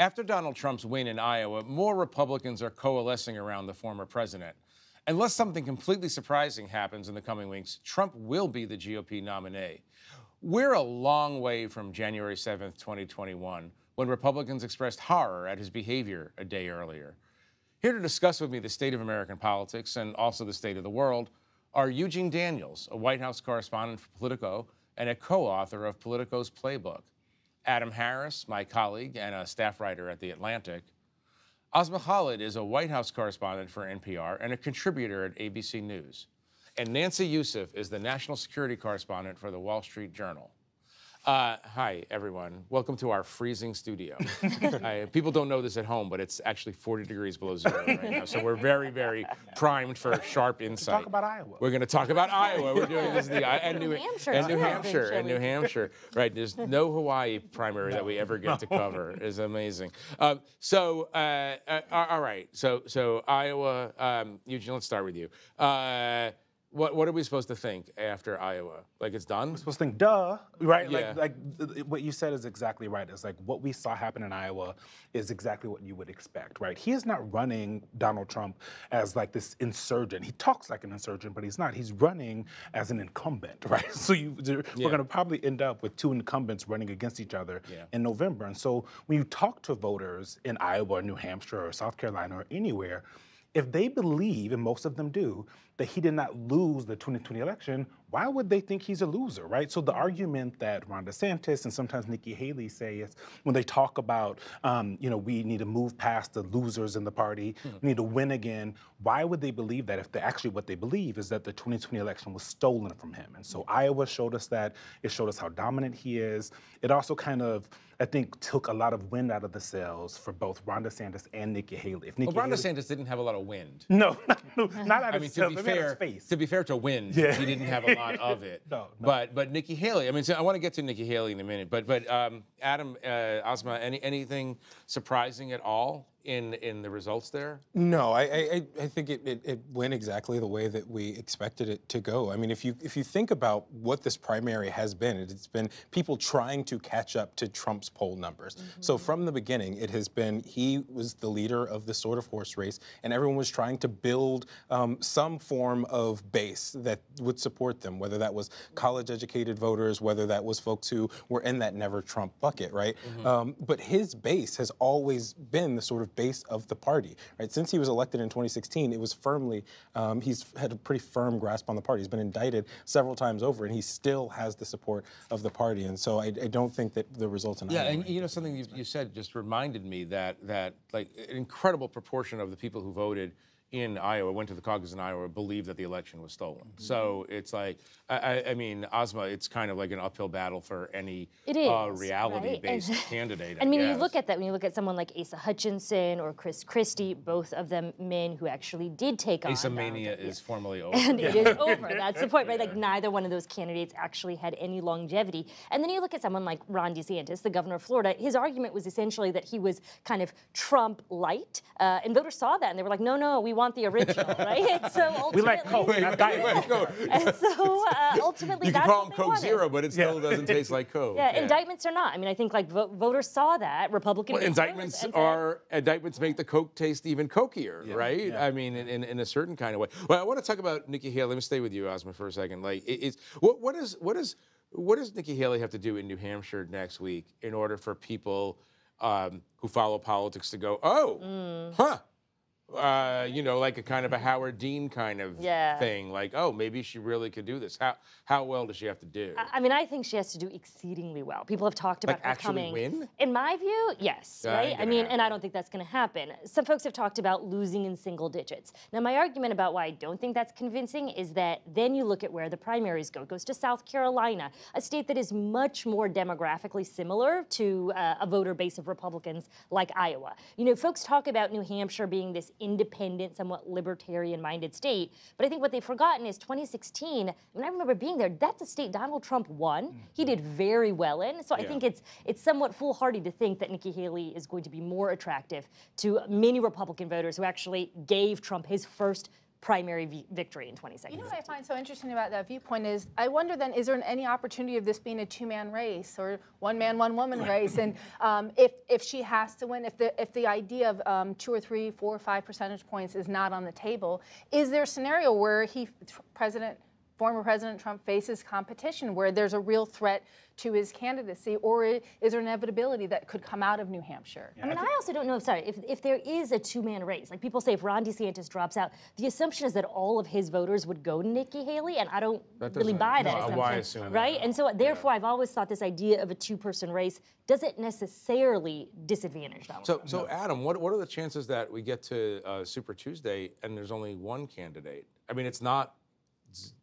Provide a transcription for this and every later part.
After Donald Trump's win in Iowa, more Republicans are coalescing around the former president. Unless something completely surprising happens in the coming weeks, Trump will be the GOP nominee. We're a long way from January 7th, 2021, when Republicans expressed horror at his behavior a day earlier. Here to discuss with me the state of American politics and also the state of the world are Eugene Daniels, a White House correspondent for Politico and a co-author of Politico's Playbook; Adam Harris, my colleague and a staff writer at The Atlantic; Asma Khalid is a White House correspondent for NPR and a contributor at ABC News; and Nancy Youssef is the national security correspondent for the Wall Street Journal. Hi, everyone. Welcome to our freezing studio. People don't know this at home, but it's actually 40 degrees below zero right now. So we're very, very primed for sharp insight. Talk about Iowa. We're going to talk about Iowa. We're doing this and New Hampshire. Right. There's no Hawaii primary that we ever get to cover. It's amazing. All right. So Iowa. Eugene, let's start with you. What are we supposed to think after Iowa? Like, it's done? We're supposed to think, duh, right? Yeah. Like what you said is exactly right. It's like what we saw happen in Iowa is exactly what you would expect, right? He is not running Donald Trump as like this insurgent. He talks like an insurgent, but he's not. He's running as an incumbent, right? So we're going to probably end up with two incumbents running against each other in November. And so when you talk to voters in Iowa or New Hampshire or South Carolina or anywhere, if they believe, and most of them do, that he did not lose the 2020 election, why would they think he's a loser, right? So the argument that Ron DeSantis and sometimes Nikki Haley say is when they talk about, we need to move past the losers in the party, we need to win again, why would they believe that if actually what they believe is that the 2020 election was stolen from him? And so Iowa showed us that. It showed us how dominant he is. It also kind of, I think, took a lot of wind out of the sails for both Ron DeSantis and Nikki Haley. Ron DeSantis didn't have a lot of wind. No, not out of his sails. To be fair to wind, he didn't have a lot of it. No. But Nikki Haley, so I want to get to Nikki Haley in a minute. But Adam, Asma, anything surprising at all in the results there? No, I think it went exactly the way that we expected it to go. I mean, if you think about what this primary has been, it's been people trying to catch up to Trump's poll numbers. So from the beginning, it has been he was the leader of this sort of horse race, and everyone was trying to build some form of base that would support them, whether that was college-educated voters, whether that was folks who were in that never Trump bucket, right? But his base has always been the sort of base of the party, right? Since he was elected in 2016, it was firmly, he's had a pretty firm grasp on the party. He's been indicted several times over, and he still has the support of the party. And so I don't think that the results in Iowa. And something you said just reminded me that like an incredible proportion of the people who voted in Iowa, went to the caucus in Iowa, believe that the election was stolen. So it's like, I mean, Asma, it's kind of like an uphill battle for any reality-based candidate. I mean, when you look at that, when you look at someone like Asa Hutchinson or Chris Christie, both of them men who actually did take on Asa Mania is formally over. And it is over. That's the point, right? Like neither one of those candidates actually had any longevity. And then you look at someone like Ron DeSantis, the governor of Florida. His argument was essentially that he was kind of Trump light, and voters saw that and they were like, no, we want the original, right? And so ultimately, we like Coke, not Diet Coke. And so ultimately, you can call them Coke Zero, but it still doesn't taste like Coke. Indictments are not. I mean, I think like voters saw that Republican. Well, indictments make the Coke taste even cokier, right? I mean, in a certain kind of way. Well, I want to talk about Nikki Haley. Let me stay with you, Asma, for a second. Like, what does Nikki Haley have to do in New Hampshire next week in order for people who follow politics to go, like a kind of a Howard Dean kind of thing, like, oh, maybe she really could do this. How well does she have to do? I mean, I think she has to do exceeding well. People have talked about her coming. Win? In my view, yes, right? I mean, and I don't think that's going to happen. Some folks have talked about losing in single digits. Now, my argument about why I don't think that's convincing is that then you look at where the primaries go. It goes to South Carolina, a state that is much more demographically similar to a voter base of Republicans like Iowa. You know, folks talk about New Hampshire being this independent, somewhat libertarian-minded state. But I think what they've forgotten is 2016, when I remember being there, that's a state Donald Trump won. He did very well in. So I think it's somewhat foolhardy to think that Nikki Haley is going to be more attractive to many Republican voters who actually gave Trump his first primary victory in 2016. You know what I find so interesting about that viewpoint is, I wonder then, is there any opportunity of this being a two-man race or one-man, one-woman race? And if she has to win, if the idea of 2 or 3, 4 or 5 percentage points is not on the table, is there a scenario where former President Trump faces competition where there's a real threat to his candidacy, or is there inevitability that could come out of New Hampshire? I mean, I also don't know if there is a two-man race. Like people say, if Ron DeSantis drops out, the assumption is that all of his voters would go to Nikki Haley, and I don't really buy that assumption. Why assume right? that? And so therefore, I've always thought this idea of a two-person race doesn't necessarily disadvantage Donald Trump. So Adam, what are the chances that we get to Super Tuesday and there's only one candidate? I mean, it's not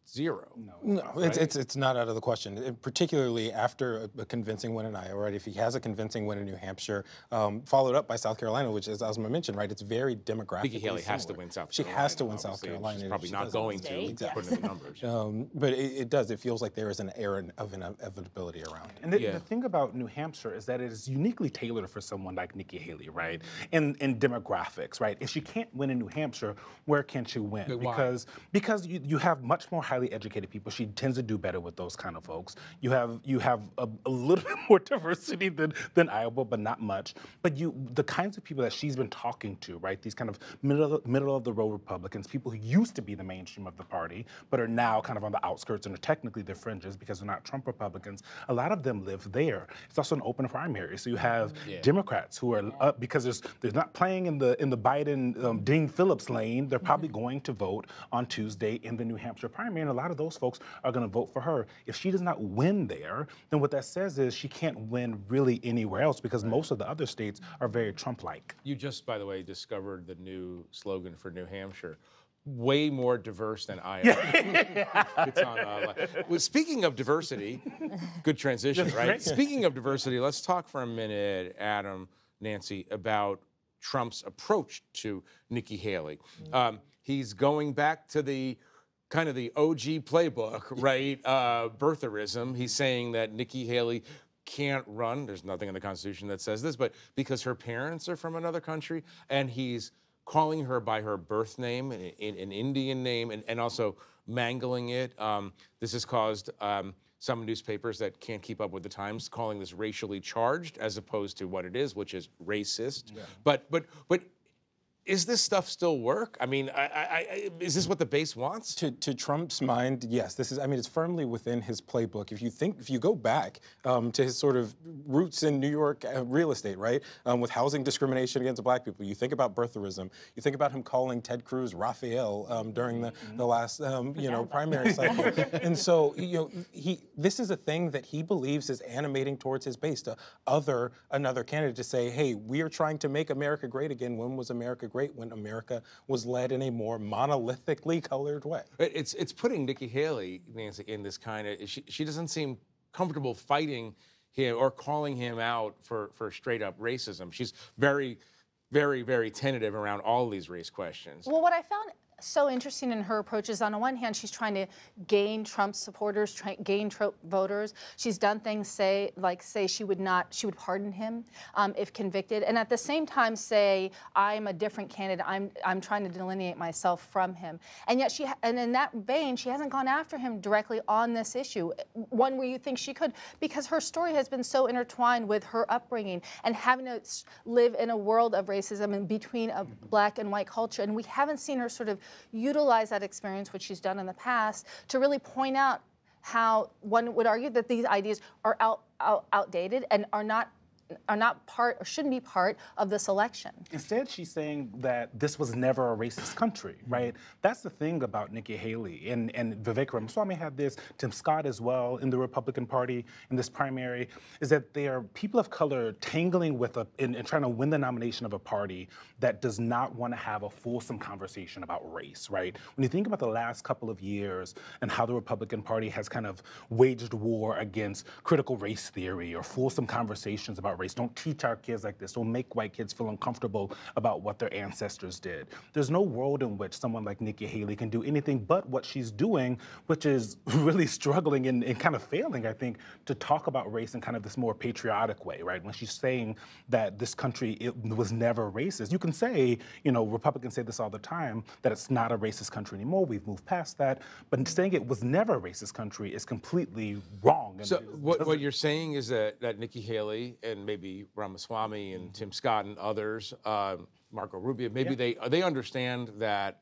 zero. No, right? it's not out of the question, particularly after a convincing win in Iowa, right? If he has a convincing win in New Hampshire, followed up by South Carolina, which, as Asma mentioned, right, it's very demographically Nikki Haley has to similar. win South She Carolina. has to win South Carolina. She's probably She not doesn't. going to, Exactly. put in the numbers. But it does. It feels like there is an air of inevitability around it. And the thing about New Hampshire is that it is uniquely tailored for someone like Nikki Haley, right? In demographics, right? If she can't win in New Hampshire, where can she win? Because you have much more highly educated people. She tends to do better with those kind of folks. You have a little bit more diversity than Iowa, but not much. But the kinds of people that she's been talking to, right? These kind of middle of the road Republicans, people who used to be the mainstream of the party, but are now kind of on the outskirts and are technically the fringes because they're not Trump Republicans. A lot of them live there. It's also an open primary, so you have Democrats who are up because they're not playing in the Biden Dean Phillips lane. They're probably going to vote on Tuesday in the New Hampshire primary, and a lot of those folks are going to vote for her. If she does not win there, then what that says is she can't win really anywhere else because most of the other states are very Trump-like. You just, by the way, discovered the new slogan for New Hampshire. Way more diverse than Iowa. It's on. Well, speaking of diversity, good transition, right? Speaking of diversity, let's talk for a minute, Adam, Nancy, about Trump's approach to Nikki Haley. He's going back to the kind of the OG playbook, right? Birtherism. He's saying that Nikki Haley can't run. There's nothing in the Constitution that says this, but because her parents are from another country, and he's calling her by her birth name, an Indian name, and also mangling it. This has caused some newspapers that can't keep up with the times calling this racially charged as opposed to what it is, which is racist. Yeah. But is this stuff still work? I mean, is this what the base wants? To Trump's mind, yes. This is. I mean, it's firmly within his playbook. If you go back to his sort of roots in New York real estate, right, with housing discrimination against Black people, you think about birtherism. You think about him calling Ted Cruz Raphael during the last primary cycle. And so this is a thing that he believes is animating towards his base to other another candidate to say, hey, we are trying to make America great again. When was America great? When America was led in a more monolithically colored way. It's putting Nikki Haley, Nancy, in this kind of, she doesn't seem comfortable fighting him or calling him out for straight up racism. She's very, very, very tentative around all these race questions. Well, what I found so interesting in her approach is, on the one hand, she's trying to gain Trump supporters, gain Trump voters. She's done things say she would pardon him if convicted, and at the same time say, I'm a different candidate. I'm trying to delineate myself from him. And yet and in that vein, she hasn't gone after him directly on this issue, one where you think she could, because her story has been so intertwined with her upbringing and having to live in a world of racism and between a Black and white culture, and we haven't seen her sort of utilize that experience, which she's done in the past, to really point out how one would argue that these ideas are outdated and are not part or shouldn't be part of this election. Instead, she's saying that this was never a racist country, right? That's the thing about Nikki Haley, and Vivek Ramaswamy had this, Tim Scott as well in the Republican Party in this primary, is that they are people of color tangling with and trying to win the nomination of a party that does not want to have a fulsome conversation about race, right? When you think about the last couple of years and how the Republican Party has kind of waged war against critical race theory or fulsome conversations about about race. Don't teach our kids like this. Don't make white kids feel uncomfortable about what their ancestors did. There's no world in which someone like Nikki Haley can do anything but what she's doing, which is really struggling and kind of failing, I think, to talk about race in kind of this more patriotic way, right? When she's saying that this country, it was never racist. You can say, you know, Republicans say this all the time, that it's not a racist country anymore. We've moved past that. But saying it was never a racist country is completely wrong. So what you're saying is that Nikki Haley and maybe Ramaswamy and Tim Scott and others, Marco Rubio, maybe they understand that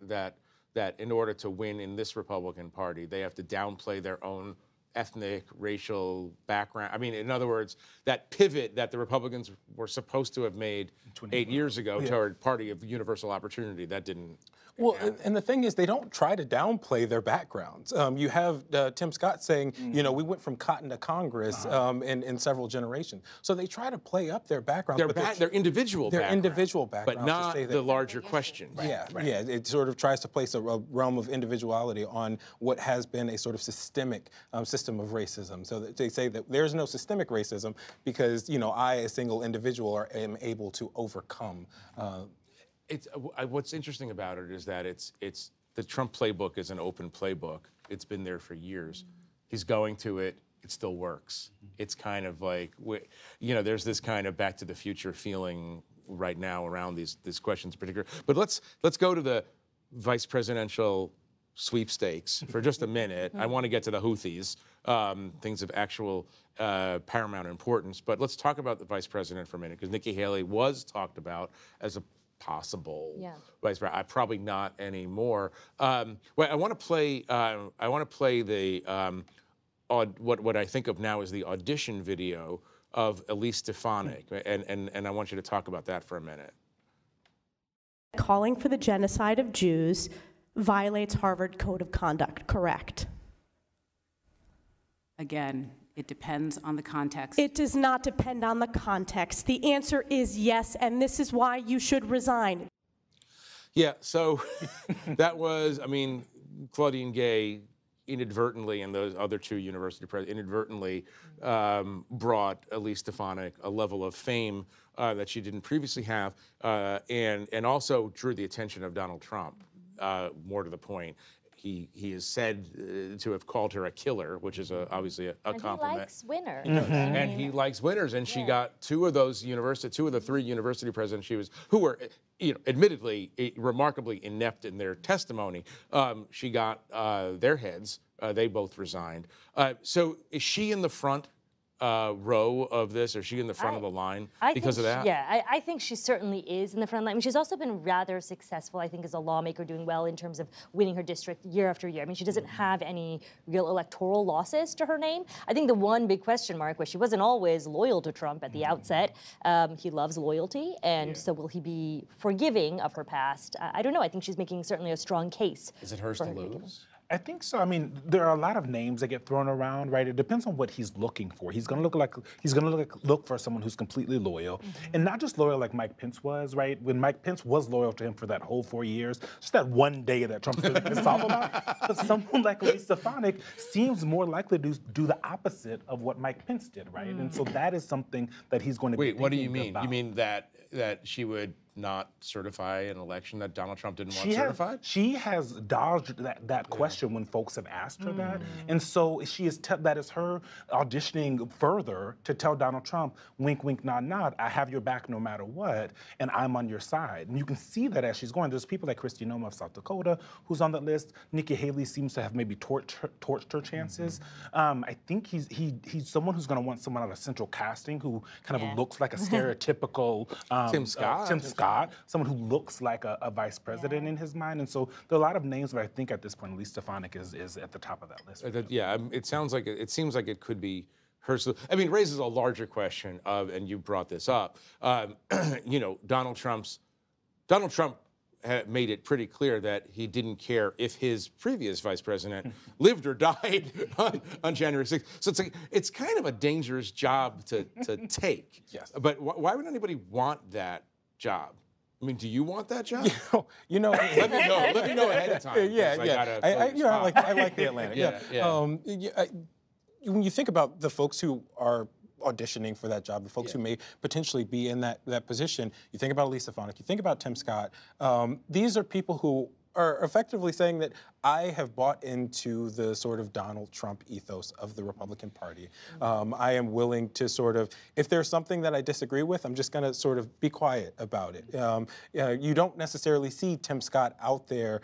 in order to win in this Republican Party, they have to downplay their own ethnic, racial background. I mean, in other words, that pivot that the Republicans were supposed to have made 8 years ago toward party of universal opportunity, that didn't. Well, and the thing is, they don't try to downplay their backgrounds. You have Tim Scott saying, you know, we went from cotton to Congress in several generations. So they try to play up their backgrounds. Their individual backgrounds. But not the larger question. Yeah, it sort of tries to place a realm of individuality on what has been a sort of systemic system of racism. So that they say that there's no systemic racism because, you know, I, a single individual, am able to overcome. What's interesting about it is that it's the Trump playbook is an open playbook. It's been there for years. He's going to it. It still works. It's kind of like, you know, there's this kind of Back to the Future feeling right now around these questions in particular. But let's go to the vice presidential sweepstakes for just a minute. I want to get to the Houthis, things of actual paramount importance. But let's talk about the vice president for a minute, because Nikki Haley was talked about as a possible vice president. Probably not anymore. Well, I want to play. The what I think of now as the audition video of Elise Stefanik, and I want you to talk about that for a minute. Calling for the genocide of Jews violates Harvard Code of Conduct, correct? Again, it depends on the context. It does not depend on the context. The answer is yes, and this is why you should resign. Yeah, so that was, I mean, Claudine Gay inadvertently, and those other two university presidents inadvertently brought Elise Stefanik a level of fame that she didn't previously have, and also drew the attention of Donald Trump, more to the point. He is said to have called her a killer, which is obviously a compliment. He likes winners. And he likes winners. And she got two of the three university presidents who were, you know, admittedly remarkably inept in their testimony. She got their heads. They both resigned. So is she in the front row of this? Or is she in the front of the line because of that? Yeah, I think she certainly is in the front line. I mean, she's also been rather successful, I think, as a lawmaker, doing well in terms of winning her district year after year. I mean, she doesn't have any real electoral losses to her name. I think the one big question mark was she wasn't always loyal to Trump at the outset. He loves loyalty, and so will he be forgiving of her past? I don't know. I think she's making certainly a strong case. Is it hers to lose? I think so. I mean, there are a lot of names that get thrown around, right? It depends on what he's looking for. He's going to look for someone who's completely loyal, and not just loyal like Mike Pence was, right? When Mike Pence was loyal to him for that whole 4 years, just that one day that Trump's really pissed off about. But someone like Elise Stefanik seems more likely to do the opposite of what Mike Pence did, right? And so that is something that he's going to be thinking what do you mean? about. You mean that she would not certify an election that Donald Trump didn't want certified? She has dodged that question when folks have asked her that. And so that is her auditioning further to tell Donald Trump, wink, wink, nod, nod, I have your back no matter what, and I'm on your side. And you can see that as she's going. There's people like Kristi Noem of South Dakota who's on that list. Nikki Haley seems to have maybe torched her chances. I think he's someone who's going to want someone out of central casting who kind of looks like a stereotypical Tim Scott. Someone who looks like a vice president in his mind. And so there are a lot of names, but I think at this point, Elise Stefanik is at the top of that list. Yeah, it seems like it could be her. I mean, raises a larger question of, and you brought this up, you know, Donald Trump made it pretty clear that he didn't care if his previous vice president lived or died on January 6th. So it's kind of a dangerous job to take. Yes. But why would anybody want that job? I mean, do you want that job? You know, let me know ahead of time. I like the Atlantic. Yeah. When you think about the folks who are auditioning for that job, the folks who may potentially be in that position. You think about Elise Stefanik, you think about Tim Scott. These are people who are effectively saying that I have bought into the sort of Donald Trump ethos of the Republican Party. I am willing to sort of, if there's something that I disagree with, I'm just going to sort of be quiet about it. You don't necessarily see Tim Scott out there,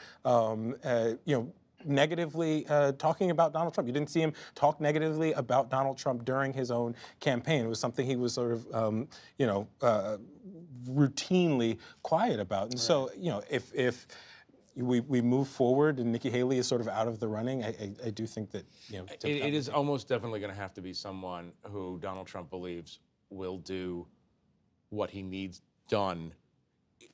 negatively talking about Donald Trump. You didn't see him talk negatively about Donald Trump during his own campaign. It was something he was sort of, routinely quiet about. And so, if we move forward and Nikki Haley is sort of out of the running, I do think that, it is almost definitely going to have to be someone who Donald Trump believes will do what he needs done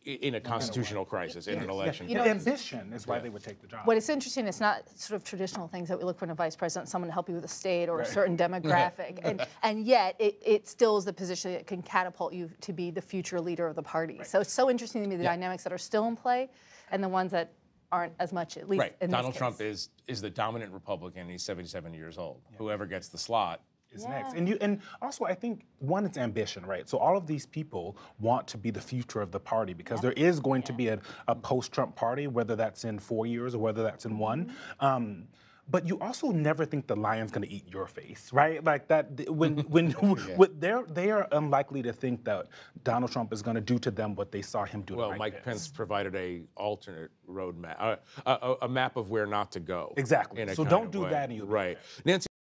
in a constitutional crisis, in an election. Ambition is why they would take the job. What is interesting, it's not sort of traditional things that we look for in a vice president, someone to help you with a state or a certain demographic. And yet, it still is the position that can catapult you to be the future leader of the party. So it's so interesting to me, the dynamics that are still in play and the ones that aren't as much, at least in Donald this Trump case. is the dominant Republican. He's 77 years old. Whoever gets the slot is next. And also I think, one, it's ambition, right? So all of these people want to be the future of the party because there is going to be a post-Trump party, whether that's in 4 years or whether that's in one. But you also never think the lion's going to eat your face, right? Like that, they are unlikely to think that Donald Trump is going to do to them what they saw him do to Mike Pence provided a alternate roadmap, a map of where not to go. Exactly. So don't do that in your Nancy.